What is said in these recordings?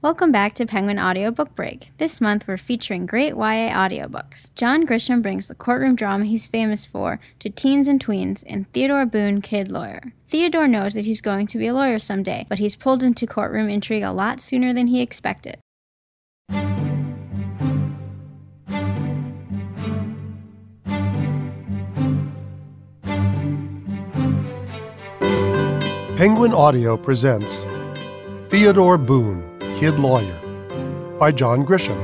Welcome back to Penguin Audiobook Break. This month we're featuring great YA audiobooks. John Grisham brings the courtroom drama he's famous for to teens and tweens in Theodore, Boone, Kid Lawyer. Theodore knows that he's going to be a lawyer someday, but he's pulled into courtroom intrigue a lot sooner than he expected. Penguin Audio presents Theodore Boone, Kid Lawyer by John Grisham.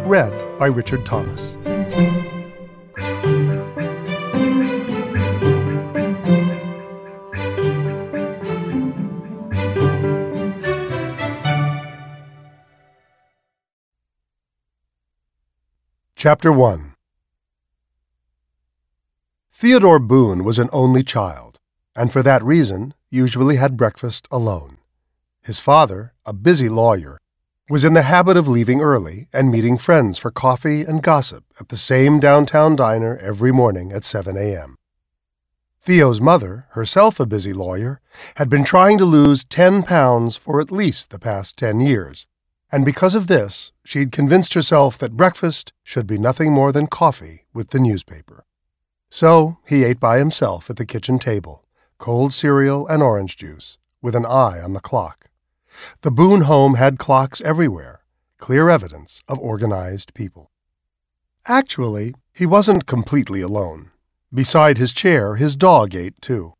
Read by Richard Thomas. Chapter 1. Theodore Boone was an only child, and for that reason usually had breakfast alone. His father, a busy lawyer, was in the habit of leaving early and meeting friends for coffee and gossip at the same downtown diner every morning at 7 a.m. Theo's mother, herself a busy lawyer, had been trying to lose 10 pounds for at least the past 10 years, and because of this, she'd convinced herself that breakfast should be nothing more than coffee with the newspaper. So he ate by himself at the kitchen table, cold cereal and orange juice, with an eye on the clock. The Boone home had clocks everywhere, clear evidence of organized people. Actually, he wasn't completely alone. Beside his chair, his dog ate too.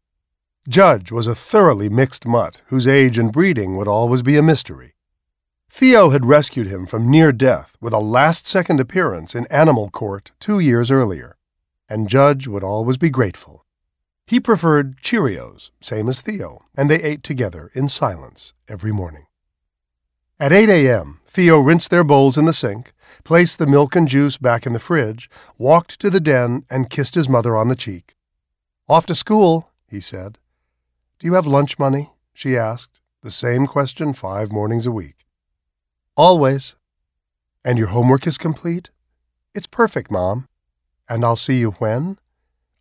Judge was a thoroughly mixed mutt whose age and breeding would always be a mystery. Theo had rescued him from near death with a last-second appearance in Animal Court 2 years earlier, and Judge would always be grateful. He preferred Cheerios, same as Theo, and they ate together in silence every morning. At 8 a.m., Theo rinsed their bowls in the sink, placed the milk and juice back in the fridge, walked to the den, and kissed his mother on the cheek. "Off to school," he said. "Do you have lunch money?" she asked, the same question 5 mornings a week. "Always." "And your homework is complete?" "It's perfect, Mom." "And I'll see you when?"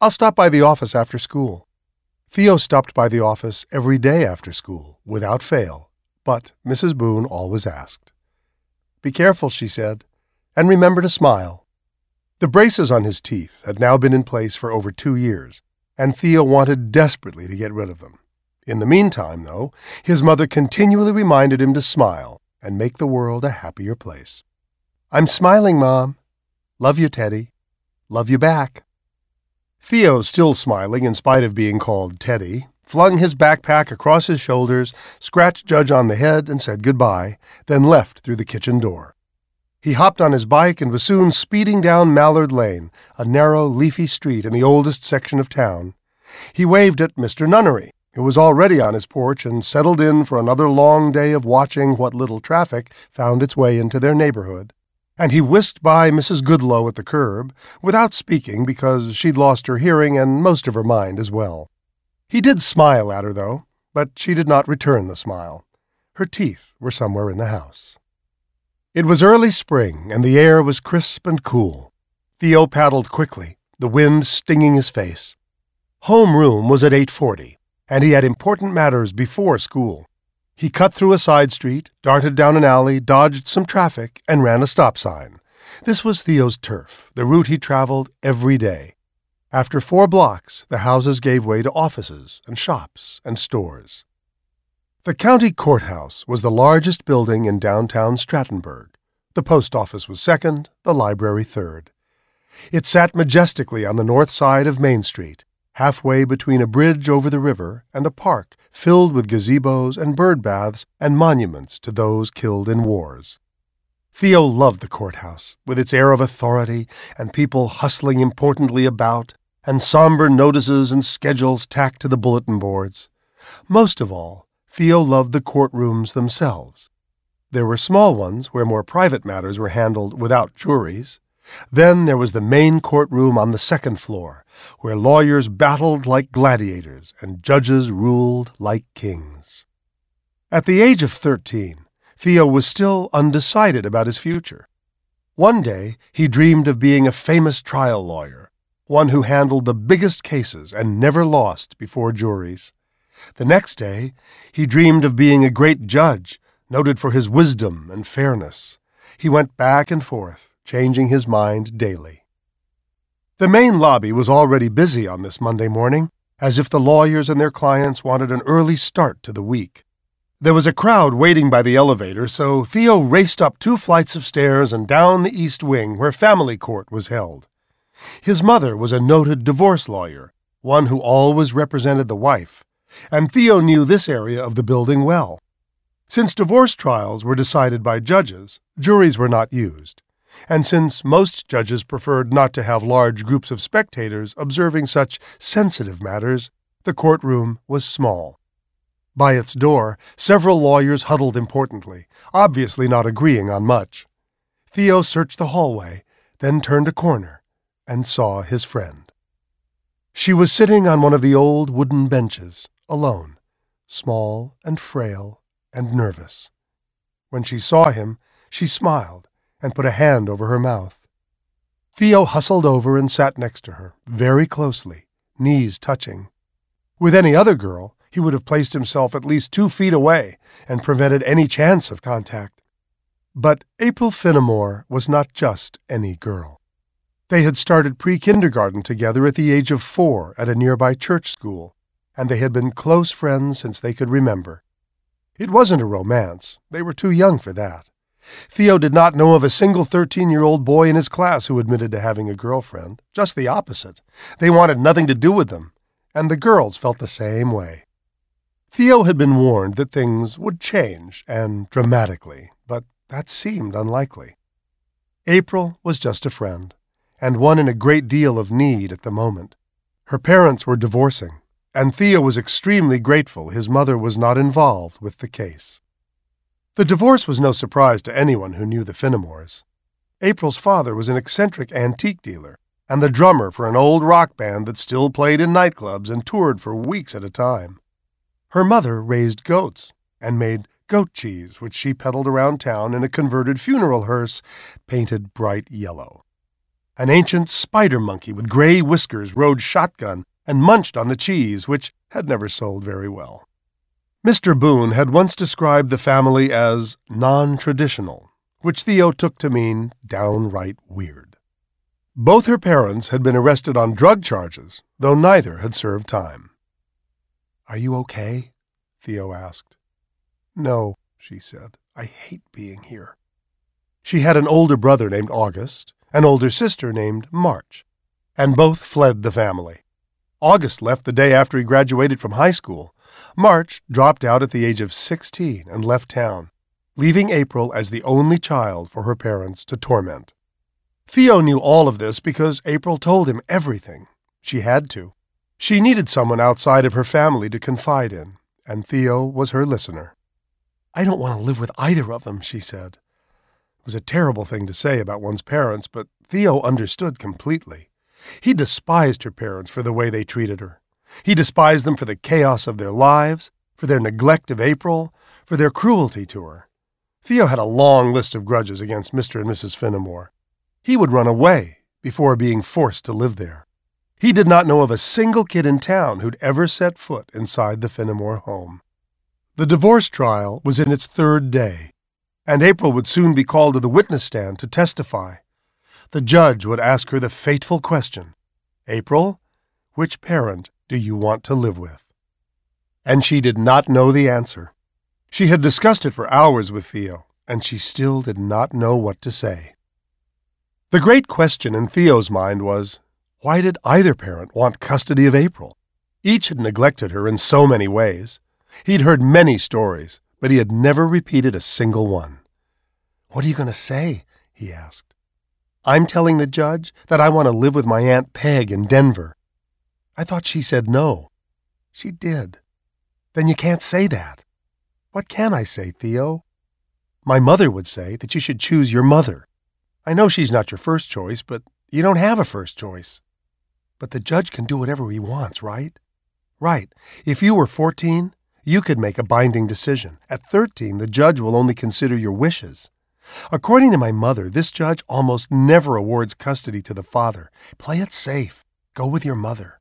"I'll stop by the office after school." Theo stopped by the office every day after school, without fail, but Mrs. Boone always asked. "Be careful," she said, "and remember to smile." The braces on his teeth had now been in place for over 2 years, and Theo wanted desperately to get rid of them. In the meantime, though, his mother continually reminded him to smile and make the world a happier place. "I'm smiling, Mom." "Love you, Teddy." "Love you back." Theo, still smiling in spite of being called Teddy, flung his backpack across his shoulders, scratched Judge on the head and said goodbye, then left through the kitchen door. He hopped on his bike and was soon speeding down Mallard Lane, a narrow, leafy street in the oldest section of town. He waved at Mr. Nunnery, who was already on his porch and settled in for another long day of watching what little traffic found its way into their neighborhood. And he whisked by Mrs. Goodloe at the curb, without speaking because she'd lost her hearing and most of her mind as well. He did smile at her, though, but she did not return the smile. Her teeth were somewhere in the house. It was early spring, and the air was crisp and cool. Theo paddled quickly, the wind stinging his face. Homeroom was at 8:40, and he had important matters before school. He cut through a side street, darted down an alley, dodged some traffic, and ran a stop sign. This was Theo's turf, the route he traveled every day. After 4 blocks, the houses gave way to offices and shops and stores. The county courthouse was the largest building in downtown Strattonburg. The post office was second, the library third. It sat majestically on the north side of Main Street, halfway between a bridge over the river and a park filled with gazebos and bird baths and monuments to those killed in wars. Theo loved the courthouse, with its air of authority and people hustling importantly about, and somber notices and schedules tacked to the bulletin boards. Most of all, Theo loved the courtrooms themselves. There were small ones where more private matters were handled without juries. Then there was the main courtroom on the 2nd floor, where lawyers battled like gladiators and judges ruled like kings. At the age of 13, Theo was still undecided about his future. One day he dreamed of being a famous trial lawyer, one who handled the biggest cases and never lost before juries. The next day he dreamed of being a great judge, noted for his wisdom and fairness. He went back and forth, changing his mind daily. The main lobby was already busy on this Monday morning, as if the lawyers and their clients wanted an early start to the week. There was a crowd waiting by the elevator, so Theo raced up 2 flights of stairs and down the east wing where family court was held. His mother was a noted divorce lawyer, one who always represented the wife, and Theo knew this area of the building well. Since divorce trials were decided by judges, juries were not used, and since most judges preferred not to have large groups of spectators observing such sensitive matters, the courtroom was small. By its door, several lawyers huddled importantly, obviously not agreeing on much. Theo searched the hallway, then turned a corner, and saw his friend. She was sitting on one of the old wooden benches, alone, small and frail and nervous. When she saw him, she smiled and put a hand over her mouth. Theo hustled over and sat next to her, very closely, knees touching. With any other girl, he would have placed himself at least 2 feet away and prevented any chance of contact. But April Fenimore was not just any girl. They had started pre-kindergarten together at the age of 4 at a nearby church school, and they had been close friends since they could remember. It wasn't a romance. They were too young for that. Theo did not know of a single 13-year-old boy in his class who admitted to having a girlfriend. Just the opposite. They wanted nothing to do with them, and the girls felt the same way. Theo had been warned that things would change, and dramatically, but that seemed unlikely. April was just a friend, and one in a great deal of need at the moment. Her parents were divorcing, and Theo was extremely grateful his mother was not involved with the case. The divorce was no surprise to anyone who knew the Fenimores. April's father was an eccentric antique dealer, and the drummer for an old rock band that still played in nightclubs and toured for weeks at a time. Her mother raised goats and made goat cheese, which she peddled around town in a converted funeral hearse painted bright yellow. An ancient spider monkey with gray whiskers rode shotgun and munched on the cheese, which had never sold very well. Mr. Boone had once described the family as non-traditional, which Theo took to mean downright weird. Both her parents had been arrested on drug charges, though neither had served time. "Are you okay?" Theo asked. "No," she said. "I hate being here." She had an older brother named August, an older sister named March, and both fled the family. August left the day after he graduated from high school. March dropped out at the age of 16 and left town, leaving April as the only child for her parents to torment. Theo knew all of this because April told him everything. She had to. She needed someone outside of her family to confide in, and Theo was her listener. "I don't want to live with either of them," she said. It was a terrible thing to say about one's parents, but Theo understood completely. He despised her parents for the way they treated her. He despised them for the chaos of their lives, for their neglect of April, for their cruelty to her. Theo had a long list of grudges against Mr. and Mrs. Fenimore. He would run away before being forced to live there. He did not know of a single kid in town who'd ever set foot inside the Fenimore home. The divorce trial was in its 3rd day, and April would soon be called to the witness stand to testify. The judge would ask her the fateful question, "April, which parent do you want to live with?" And she did not know the answer. She had discussed it for hours with Theo, and she still did not know what to say. The great question in Theo's mind was, why did either parent want custody of April? Each had neglected her in so many ways. He'd heard many stories, but he had never repeated a single one. "What are you going to say?" he asked. "I'm telling the judge that I want to live with my Aunt Peg in Denver." "I thought she said no." "She did." "Then you can't say that." "What can I say, Theo?" "My mother would say that you should choose your mother. I know she's not your first choice, but you don't have a first choice." "But the judge can do whatever he wants, right?" "Right. If you were 14, you could make a binding decision. At 13, the judge will only consider your wishes. According to my mother, this judge almost never awards custody to the father. Play it safe. Go with your mother."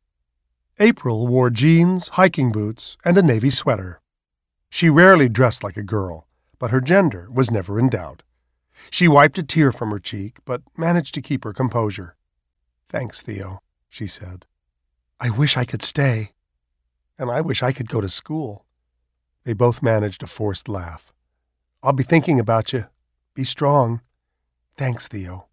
April wore jeans, hiking boots, and a navy sweater. She rarely dressed like a girl, but her gender was never in doubt. She wiped a tear from her cheek, but managed to keep her composure. "Thanks, Theo," she said. "I wish I could stay. And I wish I could go to school." They both managed a forced laugh. "I'll be thinking about you. Be strong. Thanks, Theo."